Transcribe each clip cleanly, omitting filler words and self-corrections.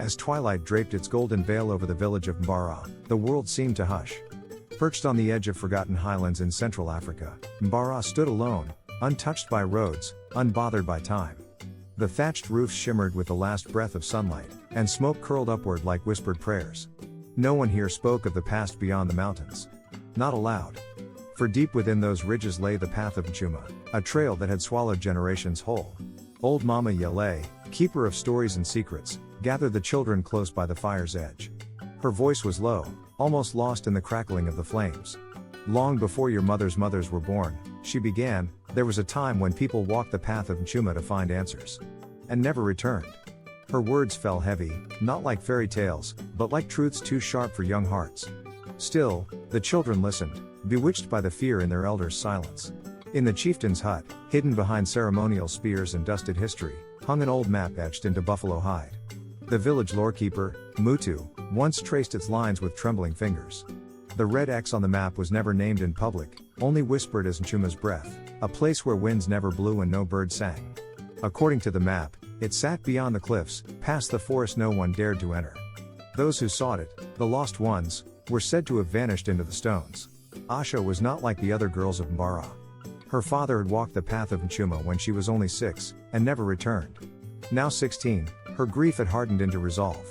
As twilight draped its golden veil over the village of Mbara, the world seemed to hush. Perched on the edge of forgotten highlands in Central Africa, Mbara stood alone, untouched by roads, unbothered by time. The thatched roofs shimmered with the last breath of sunlight, and smoke curled upward like whispered prayers. No one here spoke of the past beyond the mountains. Not aloud. For deep within those ridges lay the path of Nchuma, a trail that had swallowed generations whole. Old Mama Yele, keeper of stories and secrets, gathered the children close by the fire's edge. Her voice was low, almost lost in the crackling of the flames. Long before your mothers' mothers were born, she began, there was a time when people walked the path of Nchuma to find answers. And never returned. Her words fell heavy, not like fairy tales, but like truths too sharp for young hearts. Still, the children listened, bewitched by the fear in their elders' silence. In the chieftain's hut, hidden behind ceremonial spears and dusted history, hung an old map etched into buffalo hide. The village lorekeeper, Mutu, once traced its lines with trembling fingers. The red X on the map was never named in public, only whispered as Nchuma's breath, a place where winds never blew and no bird sang. According to the map, it sat beyond the cliffs, past the forest no one dared to enter. Those who sought it, the lost ones, were said to have vanished into the stones. Asha was not like the other girls of Mbara. Her father had walked the path of Nchuma when she was only 6, and never returned. Now 16, her grief had hardened into resolve.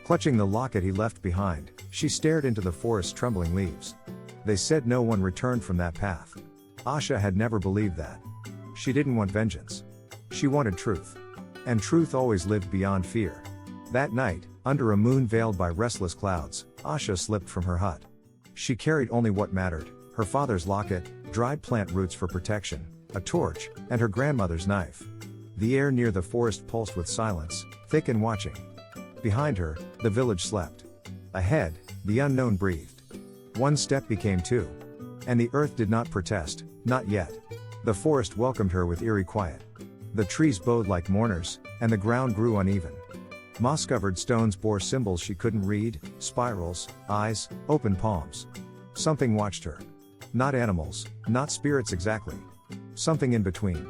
Clutching the locket he left behind, she stared into the forest's trembling leaves. They said no one returned from that path. Asha had never believed that. She didn't want vengeance. She wanted truth. And truth always lived beyond fear. That night, under a moon veiled by restless clouds, Asha slipped from her hut. She carried only what mattered, her father's locket, dried plant roots for protection, a torch, and her grandmother's knife. The air near the forest pulsed with silence, thick and watching. Behind her, the village slept. Ahead, the unknown breathed. One step became 2. And the earth did not protest, not yet. The forest welcomed her with eerie quiet. The trees bowed like mourners, and the ground grew uneven. Moss-covered stones bore symbols she couldn't read, spirals, eyes, open palms. Something watched her. Not animals, not spirits exactly. Something in between.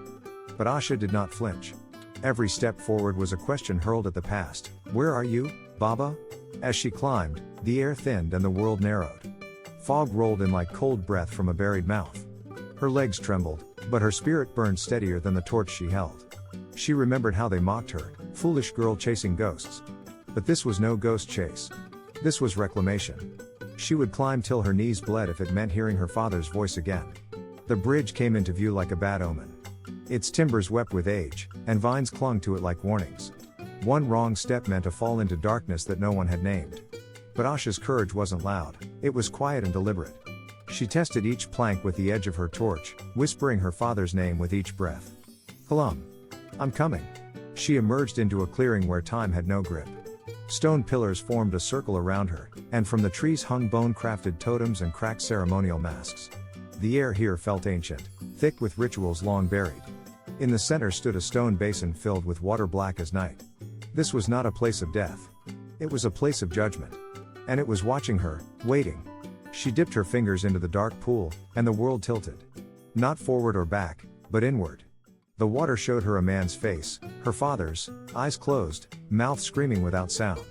But Asha did not flinch. Every step forward was a question hurled at the past. Where are you, Baba? As she climbed, the air thinned and the world narrowed. Fog rolled in like cold breath from a buried mouth. Her legs trembled, but her spirit burned steadier than the torch she held. She remembered how they mocked her, foolish girl chasing ghosts. But this was no ghost chase. This was reclamation. She would climb till her knees bled if it meant hearing her father's voice again. The bridge came into view like a bad omen. Its timbers wept with age, and vines clung to it like warnings. One wrong step meant a fall into darkness that no one had named. But Asha's courage wasn't loud, it was quiet and deliberate. She tested each plank with the edge of her torch, whispering her father's name with each breath. Kalam. I'm coming. She emerged into a clearing where time had no grip. Stone pillars formed a circle around her, and from the trees hung bone-crafted totems and cracked ceremonial masks. The air here felt ancient, thick with rituals long buried. In the center stood a stone basin filled with water black as night. This was not a place of death. It was a place of judgment. And it was watching her, waiting. She dipped her fingers into the dark pool, and the world tilted. Not forward or back, but inward. The water showed her a man's face, her father's, eyes closed, mouth screaming without sound.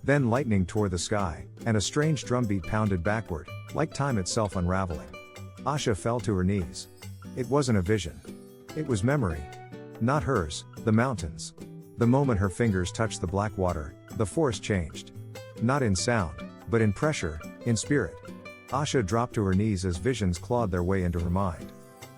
Then lightning tore the sky, and a strange drumbeat pounded backward, like time itself unraveling. Asha fell to her knees. It wasn't a vision. It was memory. Not hers, the mountains. The moment her fingers touched the black water, the forest changed. Not in sound, but in pressure, in spirit. Asha dropped to her knees as visions clawed their way into her mind.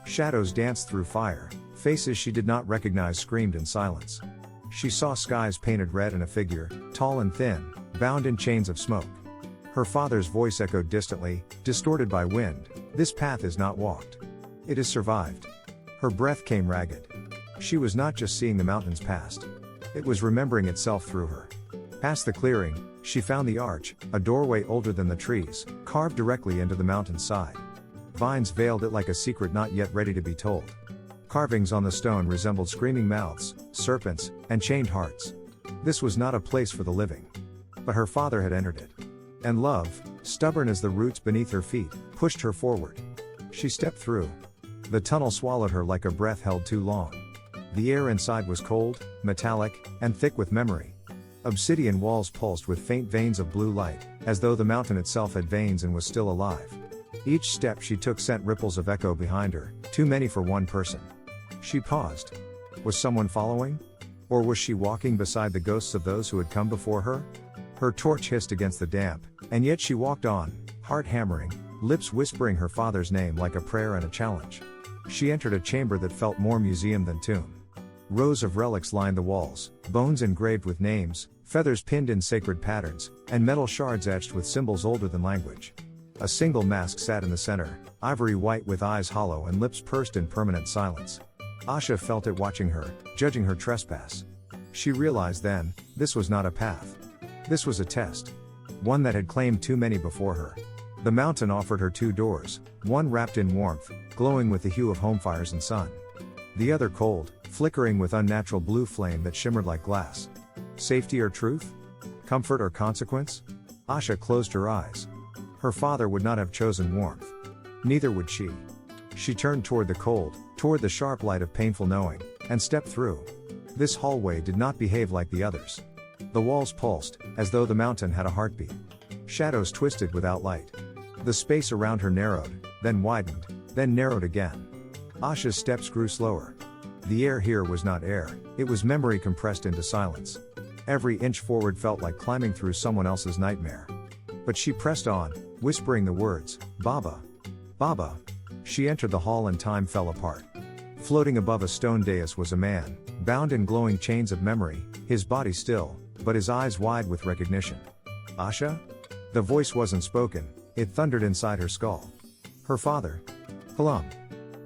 Shadows danced through fire, faces she did not recognize screamed in silence. She saw skies painted red and a figure, tall and thin, bound in chains of smoke. Her father's voice echoed distantly, distorted by wind, "This path is not walked. It is survived." Her breath came ragged. She was not just seeing the mountains past. It was remembering itself through her. Past the clearing, she found the arch, a doorway older than the trees, carved directly into the mountain's side. Vines veiled it like a secret not yet ready to be told. Carvings on the stone resembled screaming mouths, serpents, and chained hearts. This was not a place for the living. But her father had entered it. And love, stubborn as the roots beneath her feet, pushed her forward. She stepped through. The tunnel swallowed her like a breath held too long. The air inside was cold, metallic, and thick with memory. Obsidian walls pulsed with faint veins of blue light, as though the mountain itself had veins and was still alive. Each step she took sent ripples of echo behind her, too many for one person. She paused. Was someone following? Or was she walking beside the ghosts of those who had come before her? Her torch hissed against the damp, and yet she walked on, heart hammering, lips whispering her father's name like a prayer and a challenge. She entered a chamber that felt more museum than tomb. Rows of relics lined the walls, bones engraved with names, feathers pinned in sacred patterns, and metal shards etched with symbols older than language. A single mask sat in the center, ivory white with eyes hollow and lips pursed in permanent silence. Asha felt it watching her, judging her trespass. She realized then, this was not a path. This was a test. One that had claimed too many before her. The mountain offered her two doors, one wrapped in warmth, glowing with the hue of home fires and sun. The other cold, flickering with unnatural blue flame that shimmered like glass. Safety or truth? Comfort or consequence? Asha closed her eyes. Her father would not have chosen warmth. Neither would she. She turned toward the cold, toward the sharp light of painful knowing, and stepped through. This hallway did not behave like the others. The walls pulsed, as though the mountain had a heartbeat. Shadows twisted without light. The space around her narrowed, then widened, then narrowed again. Asha's steps grew slower. The air here was not air, it was memory compressed into silence. Every inch forward felt like climbing through someone else's nightmare. But she pressed on, whispering the words, Baba. Baba. She entered the hall and time fell apart. Floating above a stone dais was a man, bound in glowing chains of memory, his body still, but his eyes wide with recognition. Asha? The voice wasn't spoken, it thundered inside her skull. Her father. Kalam.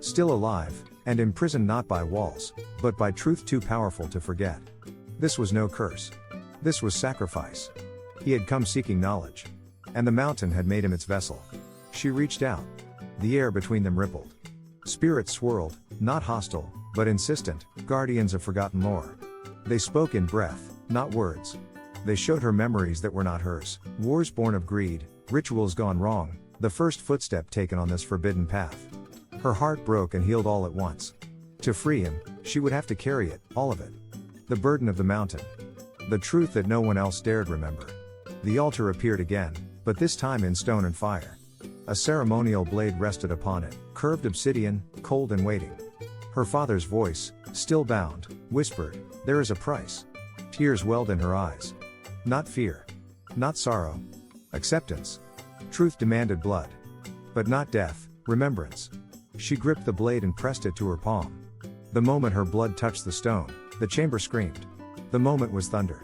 Still alive, and imprisoned not by walls, but by truth too powerful to forget. This was no curse. This was sacrifice. He had come seeking knowledge. And the mountain had made him its vessel. She reached out. The air between them rippled. Spirits swirled, not hostile, but insistent, guardians of forgotten lore. They spoke in breath, not words. They showed her memories that were not hers, wars born of greed, rituals gone wrong, the first footstep taken on this forbidden path. Her heart broke and healed all at once. To free him, she would have to carry it, all of it. The burden of the mountain. The truth that no one else dared remember. The altar appeared again, but this time in stone and fire. A ceremonial blade rested upon it, curved obsidian, cold and waiting. Her father's voice, still bound, whispered, "There is a price." Tears welled in her eyes. Not fear. Not sorrow. Acceptance. Truth demanded blood. But not death, remembrance. She gripped the blade and pressed it to her palm. The moment her blood touched the stone, the chamber screamed. The moment was thunder.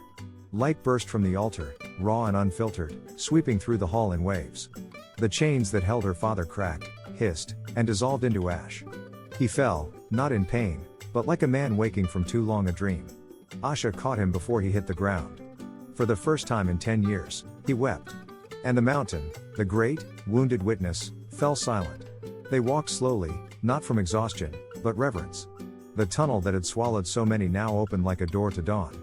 Light burst from the altar, raw and unfiltered, sweeping through the hall in waves. The chains that held her father cracked, hissed, and dissolved into ash. He fell, not in pain, but like a man waking from too long a dream. Asha caught him before he hit the ground. For the first time in 10 years, he wept. And the mountain, the great, wounded witness, fell silent. They walked slowly, not from exhaustion, but reverence. The tunnel that had swallowed so many now opened like a door to dawn.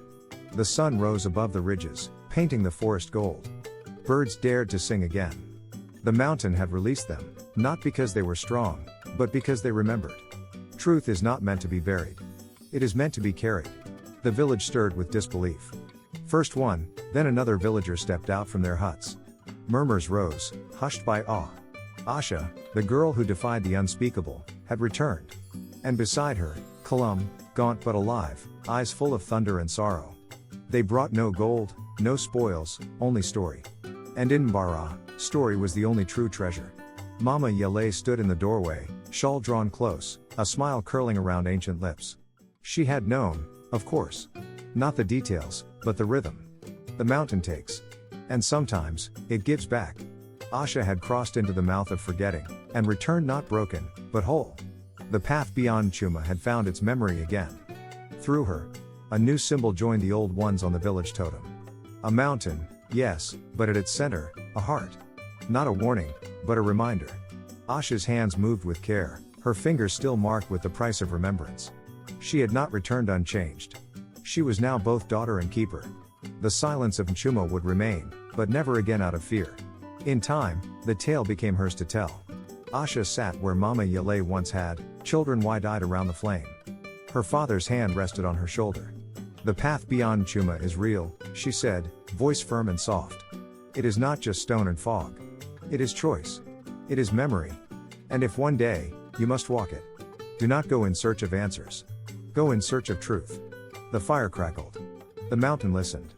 The sun rose above the ridges, painting the forest gold. Birds dared to sing again. The mountain had released them, not because they were strong, but because they remembered. Truth is not meant to be buried. It is meant to be carried. The village stirred with disbelief. First one, then another villager stepped out from their huts. Murmurs rose, hushed by awe. Asha, the girl who defied the unspeakable, had returned. And beside her, Kalam, gaunt but alive, eyes full of thunder and sorrow. They brought no gold, no spoils, only story. And in Mbara, story was the only true treasure. Mama Yele stood in the doorway, shawl drawn close, a smile curling around ancient lips. She had known, of course. Not the details, but the rhythm. The mountain takes. And sometimes, it gives back. Asha had crossed into the mouth of forgetting, and returned not broken, but whole. The path beyond Chuma had found its memory again. Through her, a new symbol joined the old ones on the village totem. A mountain, yes, but at its center, a heart. Not a warning, but a reminder. Asha's hands moved with care, her fingers still marked with the price of remembrance. She had not returned unchanged. She was now both daughter and keeper. The silence of Nchuma would remain, but never again out of fear. In time, the tale became hers to tell. Asha sat where Mama Yele once had, children wide-eyed around the flame. Her father's hand rested on her shoulder. The path beyond Chuma is real, she said, voice firm and soft. It is not just stone and fog. It is choice. It is memory. And if one day, you must walk it, do not go in search of answers. Go in search of truth. The fire crackled. The mountain listened.